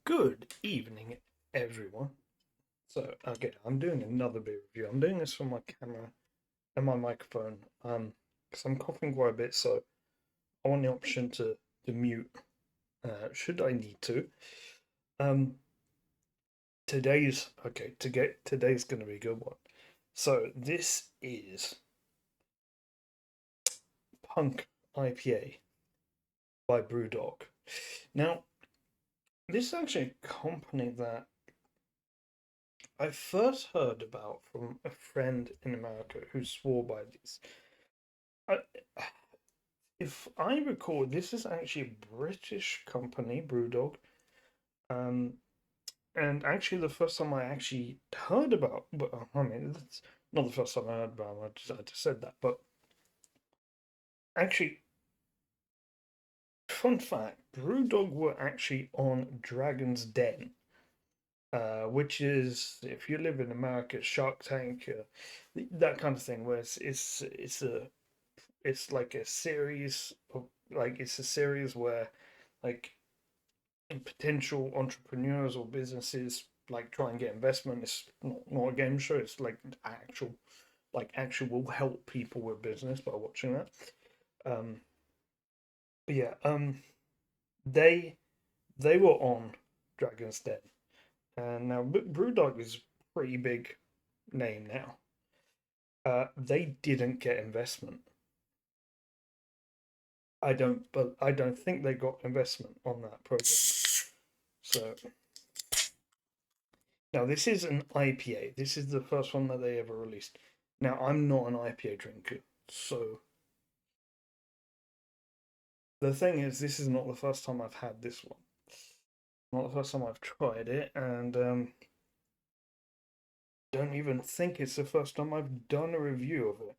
Good evening, everyone. So, okay, I'm doing another beer review. I'm doing this from my camera and my microphone, because I'm coughing quite a bit, so I want the option to mute, should I need to. Um, today's gonna be a good one. So this is Punk IPA by Brewdog. Now, this is actually a company that I first heard about from a friend in America who swore by these. I, if I recall, this is actually a British company, Brewdog. Um, and actually, the first time I actually heard about, but I mean, that's not the first time I heard about them. I just said that, but actually, fun fact: Brewdog were actually on Dragon's Den, which is if you live in America, Shark Tank, that kind of thing, where it's like a series of it's a series where like potential entrepreneurs or businesses like try and get investment. It's not a game show. It's like actual help people with business by watching that. Um, but yeah, they they were on Dragon's Den, and now Brewdog is a pretty big name now. They didn't get investment. But I don't think they got investment on that project. So now, this is an IPA. This is the first one that they ever released. Now, I'm not an IPA drinker, so the thing is, this is not the first time I've had this one. Not the first time I've tried it, and don't even think it's the first time I've done a review of it.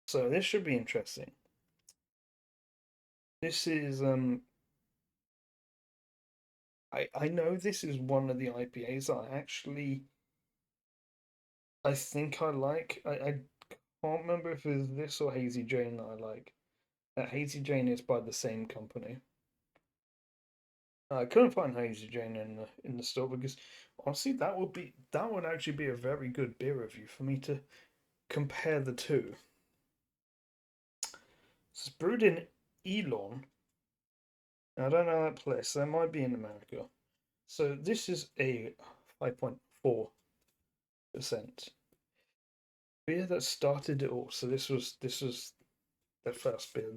So this should be interesting. This is I know this is one of the IPAs that I think I like. I can't remember if it's this or Hazy Jane that I like. Hazy Jane is by the same company. I couldn't find Hazy Jane in the store because honestly, that would actually be a very good beer review for me to compare the two. It's brewed in Elon. I don't know that place. That might be in America. So this is a 5.4% beer that started it all. So this was the first beer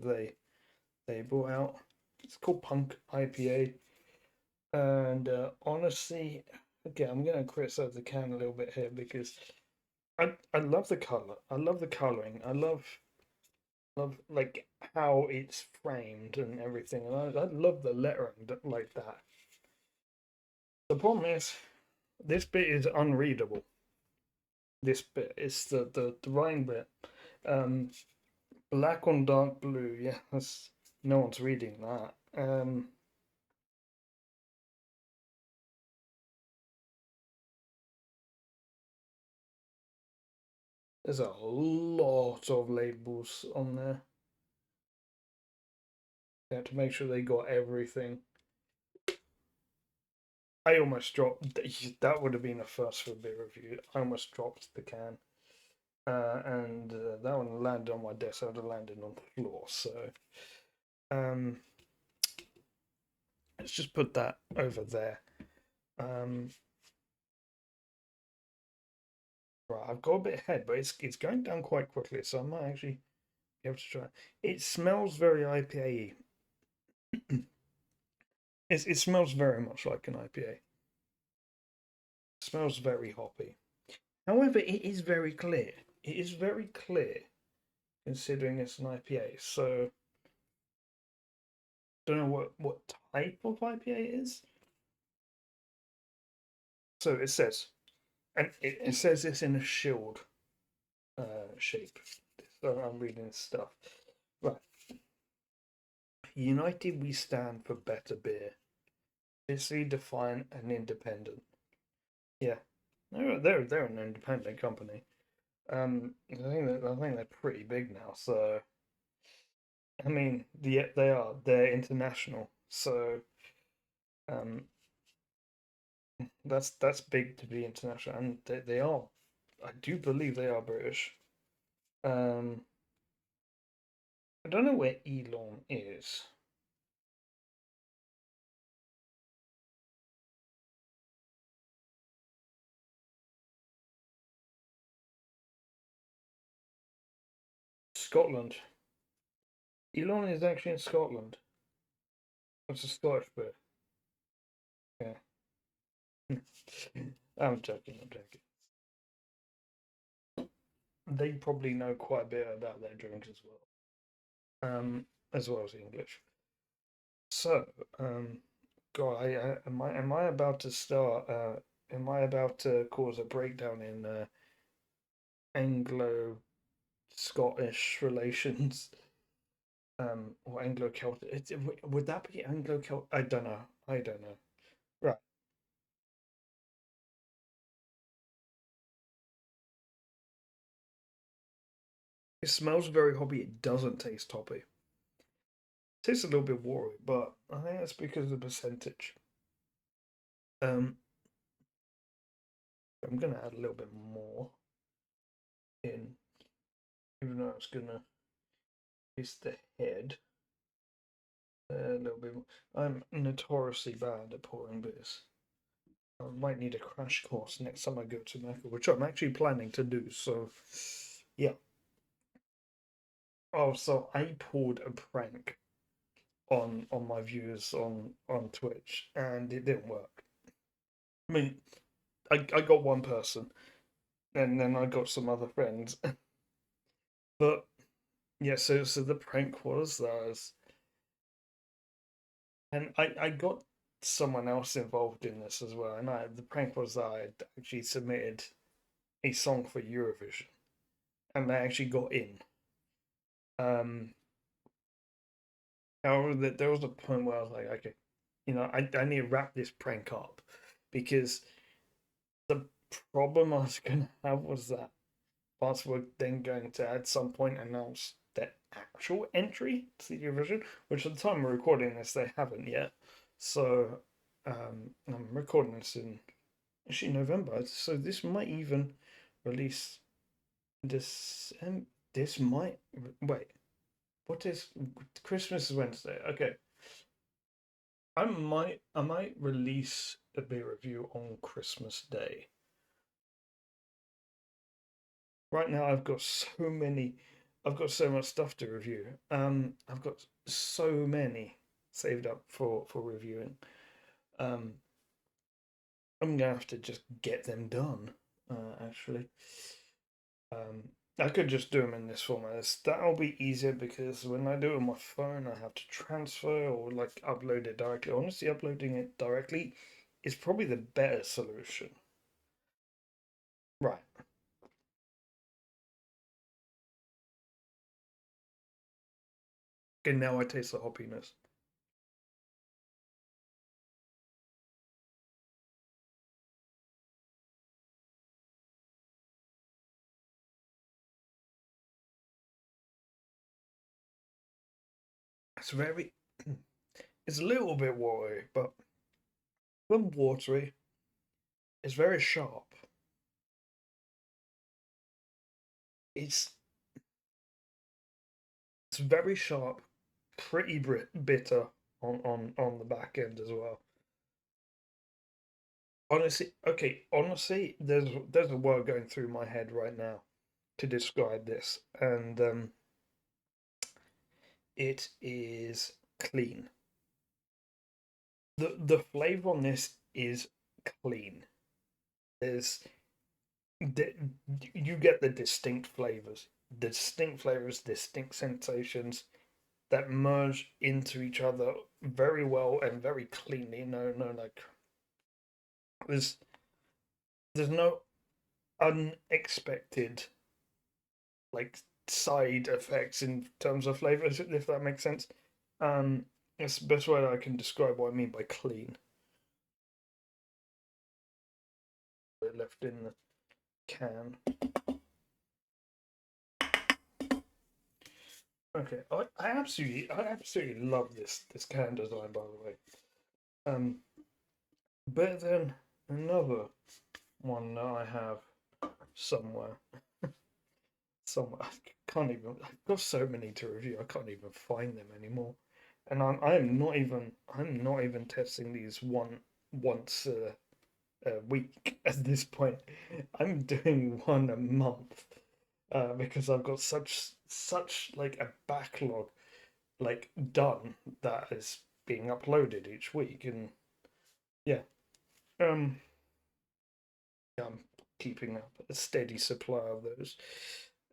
they brought out. It's called Punk IPA, and honestly, again, I'm gonna criticize the can a little bit here because I love the color. I love the coloring. I love like how it's framed and everything. And I love the lettering like that. The problem is this bit is unreadable. This bit is the writing bit. Um, Black on dark blue. Yeah, that's no one's reading that. There's a lot of labels on there. They have to make sure they got everything. I almost dropped. That would have been a first for a beer review. I almost dropped the can, and that one landed on my desk. I would have landed on the floor. So um, let's just put that over there. Um, right, I've got a bit ahead, but it's going down quite quickly, so I might actually be able to try. It smells very IPA-y. It smells very much like an IPA. It smells very hoppy. However, it is very clear. It is very clear considering it's an IPA. So don't know what type of IPA it is. So it says, and it says this in a shield shape. So I'm reading this stuff. Right. United we stand for better beer. Fiercely defiant and independent. Yeah. They're an independent company. I think they're pretty big now. So I mean, they are they're international. So Um, that's big to be international, and they are. I do believe they are British. Um, I don't know where Elon is. Scotland. Elon is actually in Scotland. It's a Scottish beer. Yeah. I'm joking. I'm joking. They probably know quite a bit about their drinks as well as English. So, God, am I about to start? Am I about to cause a breakdown in Anglo-Scottish relations? Or Anglo-Celtic? Would that be Anglo-Celtic? I don't know. I don't know. Right. It smells very hoppy. It doesn't taste hoppy. It tastes a little bit watery, but I think that's because of the percentage. Um, I'm gonna add a little bit more in, even though it's gonna taste the head a little bit more. I'm notoriously bad at pouring beers. I might need a crash course next time I go to Mecca, which I'm actually planning to do. So, yeah. Oh, so I pulled a prank on my viewers on Twitch, and it didn't work. I mean, I got one person, and then I got some other friends, but yeah. So the prank was that and I got someone else involved in this as well, and the prank was that I actually submitted a song for Eurovision, and they actually got in. Um, However, there was a point where I was like, okay, I need to wrap this prank up because the problem I was going to have was that Barca were then going to at some point announce their actual entry to the Eurovision, which at the time of recording this, they haven't yet. So I'm recording this in actually November, so this might even release this. This might wait. What is Christmas is Wednesday? Okay, I might release a beer review on Christmas Day. Right now I've got so much stuff to review. I've got so many saved up for reviewing. Um, I'm gonna have to just get them done. Actually, um, I could just do them in this format. That'll be easier because when I do it on my phone, I have to transfer or like upload it directly. Honestly, uploading it directly is probably the better solution. Right. And now I taste the hoppiness. It's very, it's a little bit watery, but when watery, it's very sharp. It's it's very sharp, pretty bitter on the back end as well. Honestly, okay, honestly, there's a word going through my head right now to describe this, and it is clean. The flavor on this is clean. There's you get the distinct flavors, distinct sensations that merge into each other very well and very cleanly. No, like there's there's no unexpected like side effects in terms of flavors, if that makes sense. It's the best way I can describe what I mean by clean. Left in the can. Okay, I absolutely love this can design, by the way. But then another one that I have somewhere. Somewhere. I can't even. I've got so many to review. I can't even find them anymore. And I'm not even. I'm not even testing these once a week at this point. I'm doing one a month because I've got such like a backlog like done that is being uploaded each week, and yeah, um, yeah, I'm keeping up a steady supply of those.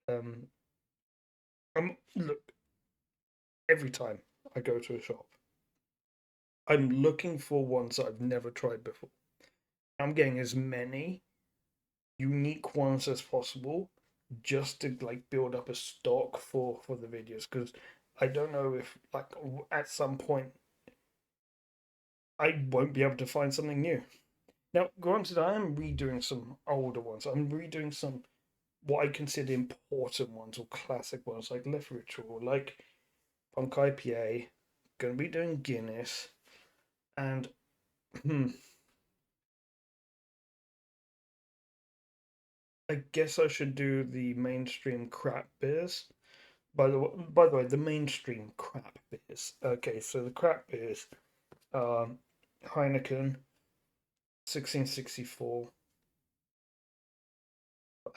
Um, look, every time I go to a shop, I'm looking for ones I've never tried before. I'm getting as many unique ones as possible just to like build up a stock for the videos because I don't know if like at some point I won't be able to find something new. Now, granted, I am redoing some older ones. I'm redoing some what I consider important ones or classic ones like Left Ritual, like Punk IPA. Gonna be doing Guinness, and I guess I should do the mainstream crap beers. By the way, the mainstream crap beers. Okay, so the crap beers, um, Heineken, 1664.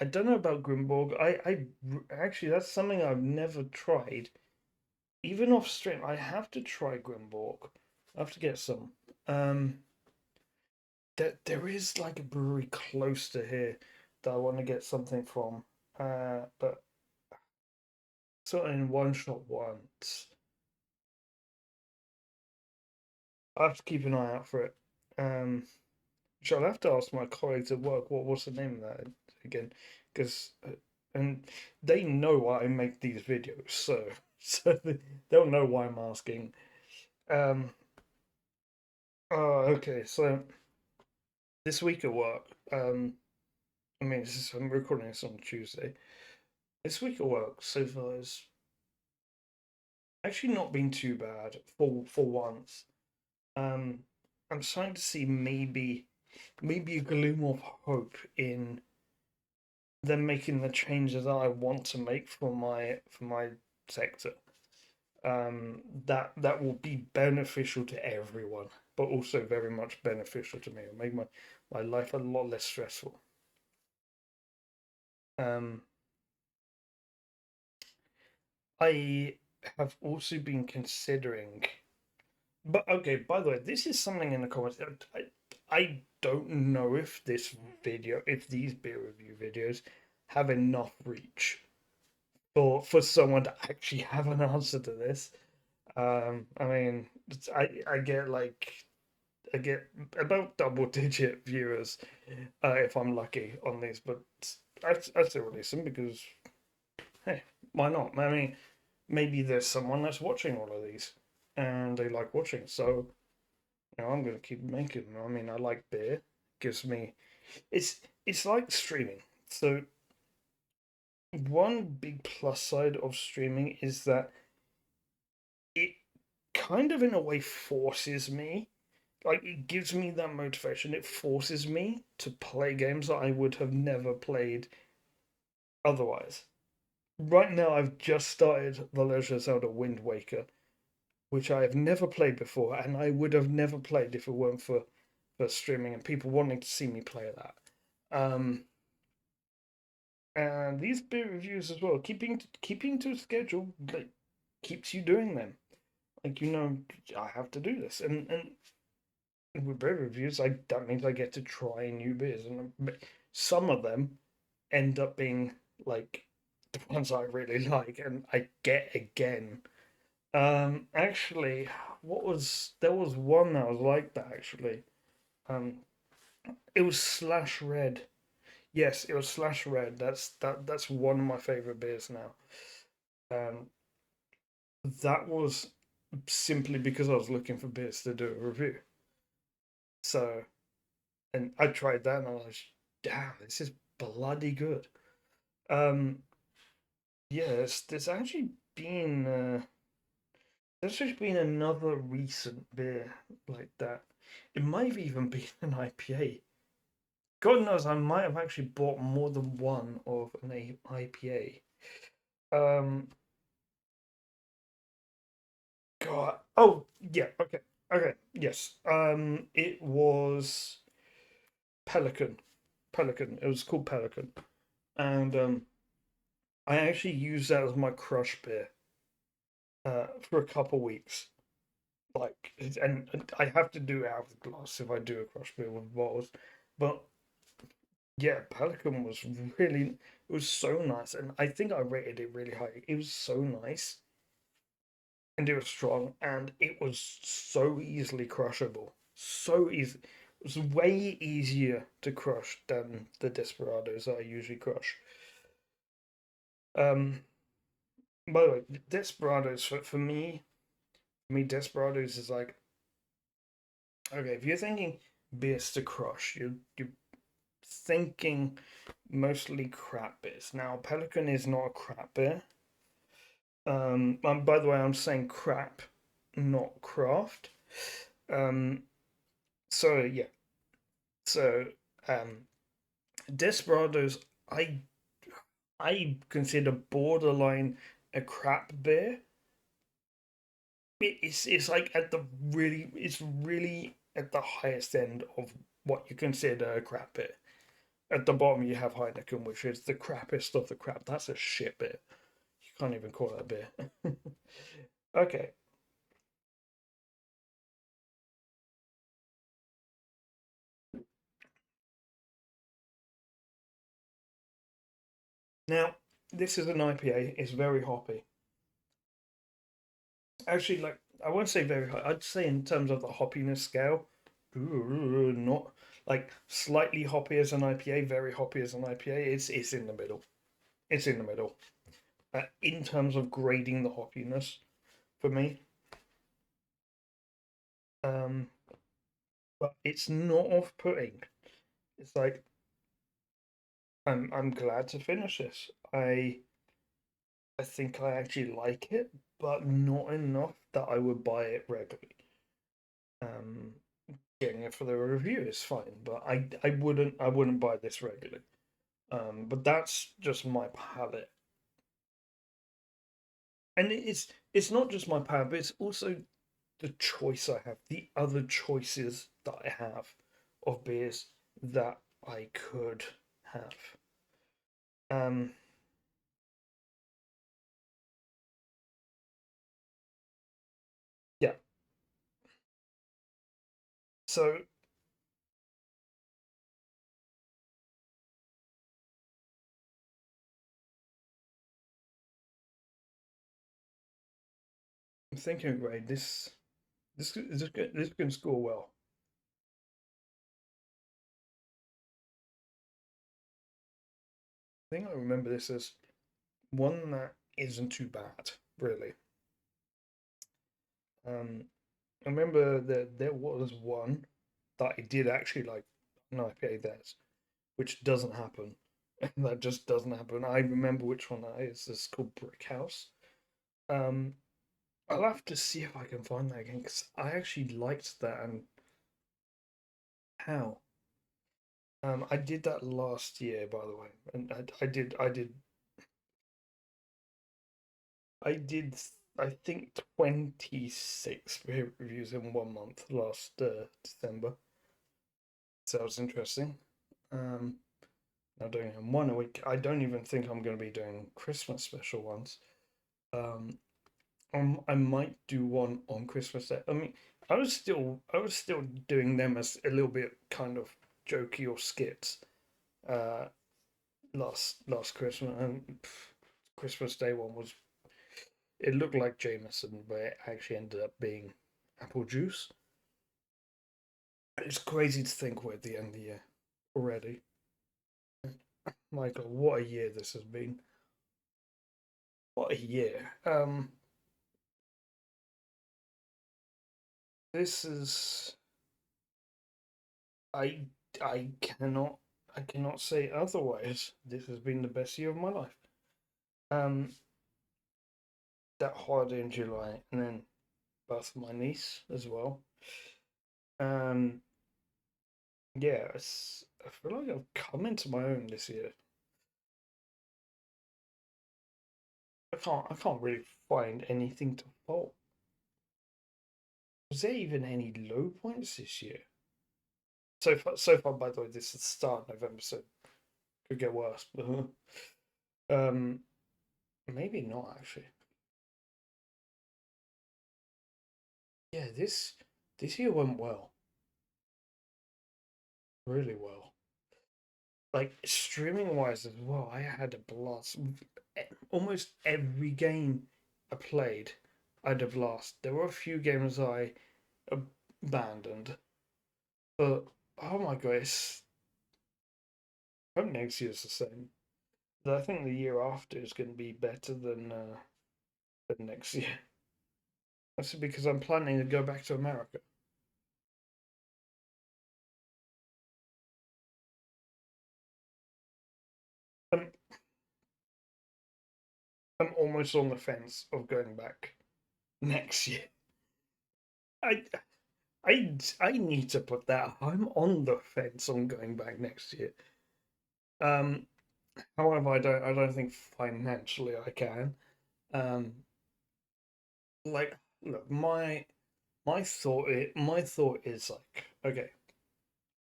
I don't know about Grimborg. I actually that's something I've never tried. Even off stream, I have to try Grimborg. I have to get some. Um, there is like a brewery close to here that I want to get something from. But sort of in one shot once. I have to keep an eye out for it. Um, which I'll have to ask my colleagues at work what's the name of that again, because and they know I make these videos, so they'll know why I'm asking. Um, okay, so this week at work, I mean, I'm recording this on Tuesday. This week at work so far has actually not been too bad for once. Um, I'm starting to see maybe a gleam of hope in them making the changes that I want to make for my sector. That will be beneficial to everyone, but also very much beneficial to me. It'll make my life a lot less stressful. Um, I have also been considering, but okay, by the way, this is something in the comments. I don't know if if these beer review videos have enough reach for someone to actually have an answer to this. I mean, I get like I get about double digit viewers if I'm lucky on these, but I still release them because hey, why not? I mean, maybe there's someone that's watching all of these and they like watching, so I'm gonna keep making them. I mean, I like beer. Gives me it's like streaming. So one big plus side of streaming is that it kind of in a way forces me like it gives me that motivation. It forces me to play games that I would have never played otherwise. Right now, I've just started The Legend of Zelda Wind Waker, which I have never played before, and I would have never played if it weren't for streaming and people wanting to see me play that. Um, and these beer reviews as well, keeping to schedule, like keeps you doing them. Like I have to do this, and with beer reviews, that means I get to try new beers, and some of them end up being like the ones I really like and I get again. Actually, what was there was one that was like that actually. Um, it was Slash Red. Yes, it was Slash Red. That's one of my favorite beers now. Um, that was simply because I was looking for beers to do a review. So, and I tried that and I was, damn, this is bloody good. Um, yes, there's actually been another recent beer like that. It might have even been an IPA. God knows, I might have actually bought more than one of an IPA. Um, God. Oh, yeah. Okay. Okay. Yes. It was Pelican. Pelican. It was called Pelican, and I actually used that as my crush beer for a couple weeks. Like, and I have to do it out of the glass if I do a crush beer with bottles. But yeah, Pelican was really, it was so nice, and I think I rated it really high. It was so nice, and it was strong, and it was so easily crushable. So easy. It was way easier to crush than the Desperados that I usually crush. Um, by the way, Desperados for me, Desperados is like, okay, if you're thinking beers to crush, you're thinking mostly crap beers. Now, Pelican is not a crap beer. By the way, I'm saying crap, not craft. Um, so yeah, so um, Desperados, I I consider borderline a crap beer. It's like at the really, it's really at the highest end of what you consider a crap beer. At the bottom, you have Heineken, which is the crappiest of the crap. That's a shit beer. You can't even call that beer. Okay, now this is an IPA. It's very hoppy. Actually, like I won't say very high. I'd say in terms of the hoppiness scale, not like slightly hoppy as an IPA, very hoppy as an IPA. It's in the middle. It's in the middle. In terms of grading the hoppiness for me, um, but it's not off-putting. It's like I'm glad to finish this. I think I actually like it, but not enough that I would buy it regularly. Um, Getting it for the review is fine, but I wouldn't buy this regularly. But that's just my palate, and it's not just my palate, but it's also the choice I have, the other choices that I have of beers that I could have. Um, yeah. So I'm thinking, right, this can score well. I think I remember this as one that isn't too bad, really. Um, I remember that there was one that I did actually like an IPA theirs, which doesn't happen. That just doesn't happen. I remember which one that is. It's called Brick House. Um, I'll have to see if I can find that again because I actually liked that. And how? I did that last year, by the way, and I did. I think 26 beer reviews in 1 month last December. So that was interesting. Um, Now doing them one a week. I don't even think I'm going to be doing Christmas special ones. Um, I might do one on Christmas Day. I mean, I was still doing them as a little bit kind of jokey or skits. Uh, last Christmas and Christmas Day one was, it looked like Jameson, but it actually ended up being apple juice. It's crazy to think we're at the end of the year already. Michael, what a year this has been. What a year. This is I I cannot say otherwise. This has been the best year of my life. Um, that holiday in July, and then birth of my niece as well. Um, yeah, I feel like I've come into my own this year. I can't really find anything to fault. Was there even any low points this year? So far, by the way, this is the start of November, so it could get worse. But um, maybe not actually. Yeah, this year went well, really well. Like streaming wise as well, I had a blast. Almost every game I played, I'd have lost. There were a few games I abandoned, but oh my god, I hope next year's the same. But I think the year after is going to be better than next year. That's because I'm planning to go back to America. I'm I'm almost on the fence of going back next year. I I need to put that. I'm on the fence on going back next year. Um, However, I don't think financially I can. Um, like, look, my thought is like, okay,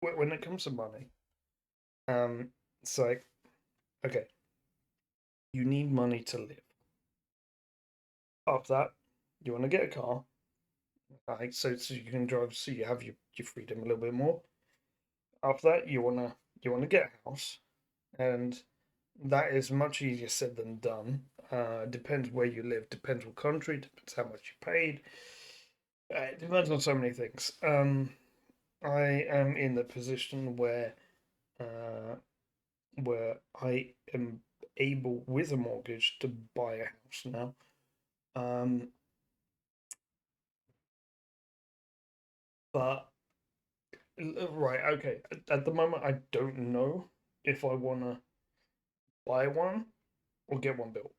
when it comes to money, it's like, okay, you need money to live. After that, you want to get a car, right? So you can drive, so you have your freedom a little bit more. After that, you wanna get a house, and that is much easier said than done. Depends where you live, depends what country, depends how much you paid. It depends on so many things. I am in the position uh, where I am able, with a mortgage, to buy a house now. Um, but right, okay. At the moment, I don't know if I wanna buy one or get one built.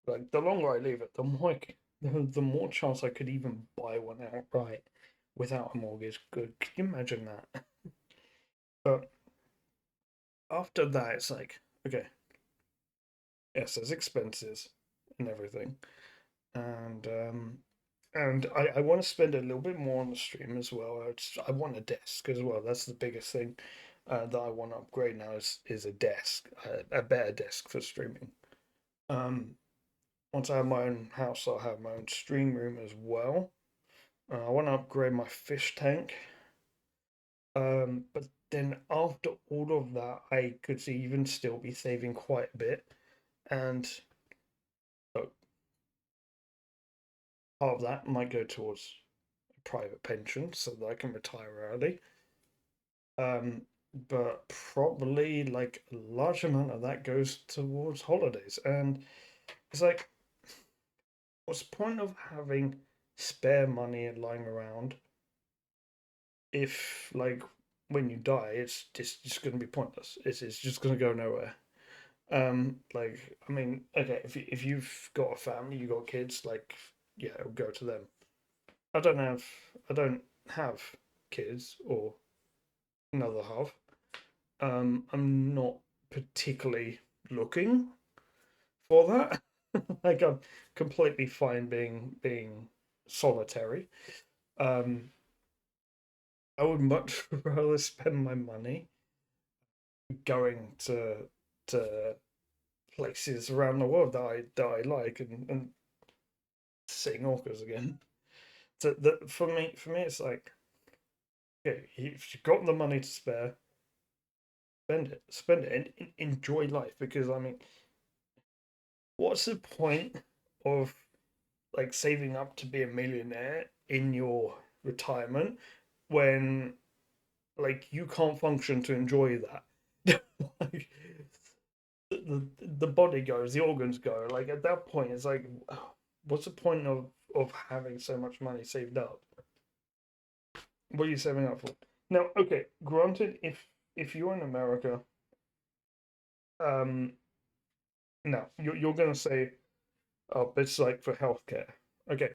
Like the longer I leave it, the more the more chance I could even buy one outright without a mortgage. Good, can you imagine that? But after that, it's like, okay, yes, there's expenses and everything, and I want to spend a little bit more on the stream as well. I want a desk as well. That's the biggest thing that I want to upgrade now is a desk, a better desk for streaming. Um, Once I have my own house, I'll have my own stream room as well. I want to upgrade my fish tank. But then after all of that, I could even still be saving quite a bit. And so part of that might go towards a private pension so that I can retire early. Um, but probably like a large amount of that goes towards holidays. And it's like, what's the point of having spare money lying around if like when you die it's just going to be pointless. It's just going to go nowhere. Like I mean, okay, if you've got a family, you got kids, like yeah, it'll go to them. I don't have kids or another half. I'm not particularly looking for that. Like I'm completely fine being solitary. Um, I would much rather spend my money going to places around the world that I like and seeing orcas again. So that for me it's like okay, if you've got the money to spare, spend it, and enjoy life. Because I mean, what's the point of like saving up to be a millionaire in your retirement when like you can't function to enjoy that? Like, the body goes, the organs go. Like at that point, it's like, what's the point of having so much money saved up? What are you saving up for? Now, okay, granted, if you're in America, um, no, you're gonna say, oh, it's like for healthcare. Okay,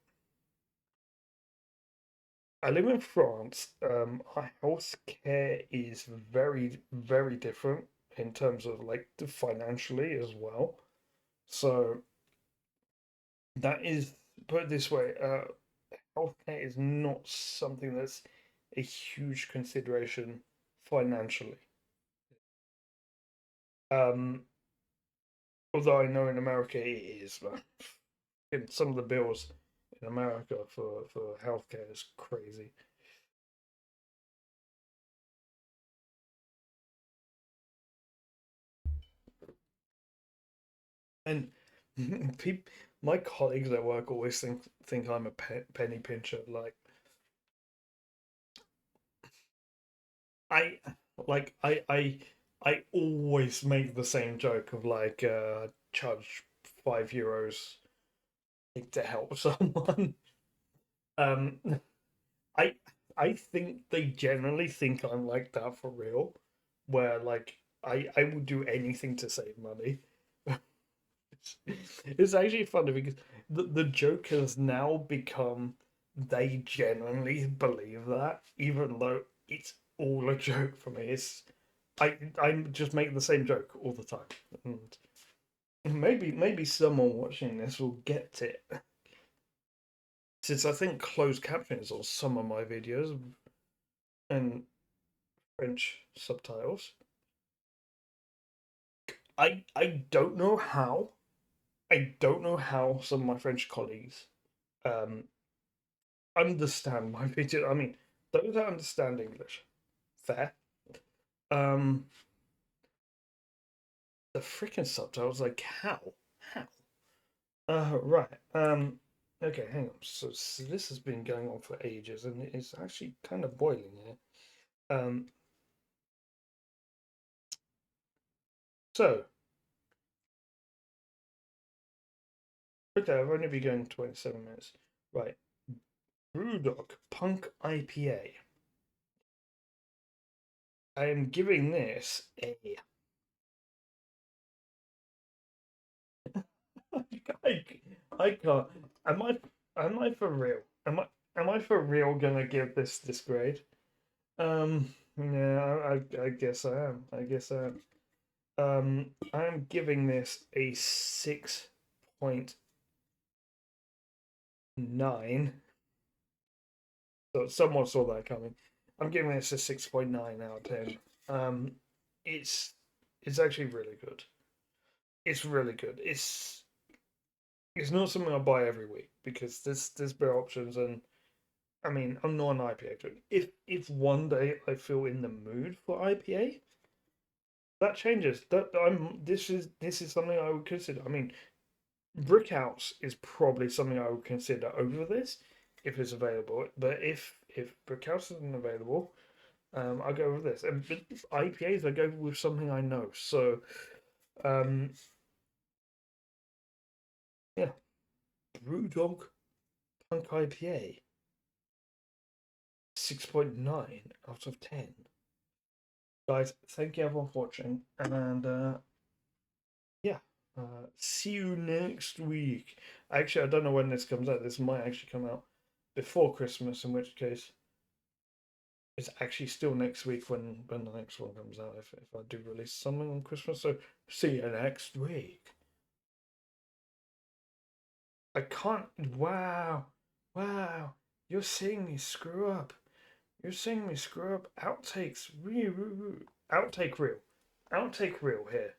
I live in France. Our healthcare is very, very different in terms of like financially as well. So that is, put it this way, healthcare is not something that's a huge consideration financially. Um, Although I know in America it is, man. In some of the bills in America for healthcare is crazy. And people, my colleagues at work always think I'm a penny pincher. I I always make the same joke of like charge €5 to help someone. Um, I I think they generally think I'm like that for real, where like I would do anything to save money. It's actually funny because the joke has now become they genuinely believe that, even though it's all a joke for me. I just make the same joke all the time, and maybe someone watching this will get it. Since I think closed caption is on some of my videos and French subtitles. I don't know how. I don't know how some of my French colleagues um understand my video. I mean, those that understand English, fair. Um, the freaking subtitles, like how, how? Right. Okay, hang on. So this has been going on for ages, and it's actually kind of boiling here. Um, so okay, I've only been going 27 minutes. Right. Brewdog Punk IPA. I am giving this a. I, I can't. Am I? Am I for real? Am I for real gonna give this grade? Yeah, I guess I am. I guess I am. I'm giving this a 6.9. So someone saw that coming. I'm giving this a 6.9 out of 10. Um, it's it's actually really good. It's really good. It's not something I buy every week because there's better options, and I mean I'm not an IPA drink. If one day I feel in the mood for IPA, that changes. That I'm this is something I would consider. I mean, Brickhouse is probably something I would consider over this if it's available. But if Brickhouse isn't available, I go with this. And IPAs, I go with something I know. So um, yeah, Brewdog Punk IPA, 6.9 out of 10. Guys, thank you everyone for watching, and yeah, see you next week. Actually, I don't know when this comes out. This might actually come out before Christmas, in which case it's actually still next week when the next one comes out. If I do release something on Christmas, so see you next week. I can't. Wow, wow! You're seeing me screw up. You're seeing me screw up. Outtakes, outtake reel, outtake reel here.